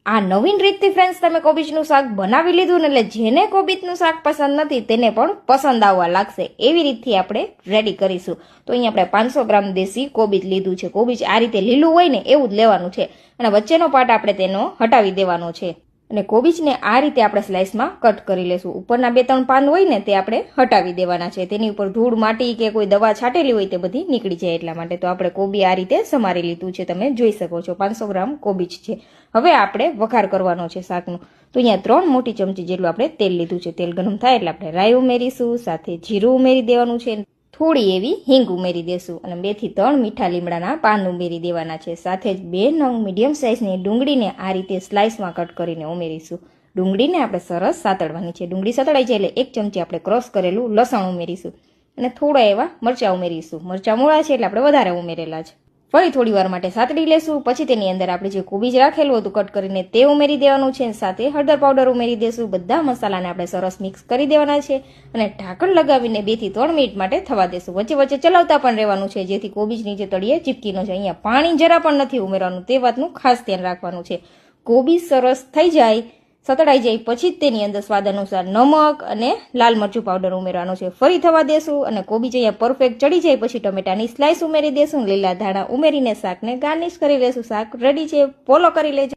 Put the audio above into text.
આ નવીન રીતથી ફ્રેન્ડ્સ તમે કોબીજનું શાક બનાવી લીધું ને એટલે જેને કોબીજનું શાક પસંદ નથી તેને પણ પસંદ આવવા લાગશે એવી રીતથી આપણે રેડી કરીશું. તો અહીં આપણે 500 ગ્રામ દેશી કોબીજ લીધું છે. કોબીજ આ રીતે લીલું હોય ને એવું જ લેવાનું છે અને વચ્ચેનો પાર્ટ આપણે તેનો હટાવી દેવાનો છે અને કોબીજને આ રીતે આપણે સ્લાઇસમાં કટ કરી લેશું. ઉપરના 2-3 પાન હોય ને તે આપણે હટાવી દેવાના છે. તેની ઉપર ધૂળ માટી કે કોઈ દવા છાંટેલી હોય તે બધી નીકળી જાય એટલા માટે. તો આપણે કોબી આ રીતે સમારી લીધું છે, તમે જોઈ શકો છો. 500 ગ્રામ કોબીજ છે. હવે આપણે વઘાર કરવાનો છે શાકનો. તો અહીંયા 3 મોટી ચમચી જેટલું આપણે તેલ લીધું છે. તેલ ગરમ થાય એટલે આપણે રાઈ ઉમેરીશું, સાથે જીરું ઉમેરી દેવાનું છે, થોડી એવી હિંગ ઉમેરી દેશું અને 2 થી 3 મીઠા લીમડાના પાન ઉમેરી દેવાના છે. સાથે જ 2 નંગ મીડિયમ સાઇઝની ડુંગળીને આ રીતે સ્લાઇસમાં કટ કરીને ઉમેરીશું. ડુંગળીને આપણે સરસ સાતળવાની છે. ડુંગળી સતળાઈ જાય એટલે 1 ચમચી આપણે ક્રશ કરેલું લસણ ઉમેરીશું અને થોડા એવા મરચાં ઉમેરીશું. મરચાં મોળા છે એટલે આપણે વધારે ઉમેરેલા છે. ફરી થોડી વાર માટે સાતડી લેશું. પછી તેની અંદર આપણે જે કોબીજ રાખેલું હતું કટ કરીને તે ઉમેરી દેવાનું છે. સાથે હળદર પાવડર ઉમેરી દેશું. બધા મસાલાને આપણે સરસ મિક્સ કરી દેવાના છે અને ઢાંકણ લગાવીને 2 થી 3 મિનિટ માટે થવા દેશું. વચ્ચે વચ્ચે ચલાવતા પણ રહેવાનું છે જેથી કોબીજ નીચે તળિયે ચીપકી ન જાય. અહીંયા પાણી જરા પણ નથી ઉમેરવાનું, તે વાતનું ખાસ ધ્યાન રાખવાનું છે. કોબીજ સરસ થઈ જાય, સતળાઈ જાય પછી જ તેની અંદર સ્વાદ અનુસાર નમક અને લાલ મરચું પાવડર ઉમેરવાનો છે. ફરી થવા દેશું અને કોબીજ અહીંયા પરફેક્ટ ચડી જાય પછી ટમેટાની સ્લાઇસ ઉમેરી દેશું. લીલા ધાણા ઉમેરીને શાકને ગાર્નિશ કરી લેશું. શાક રેડી છે, ફોલો કરી લેજો.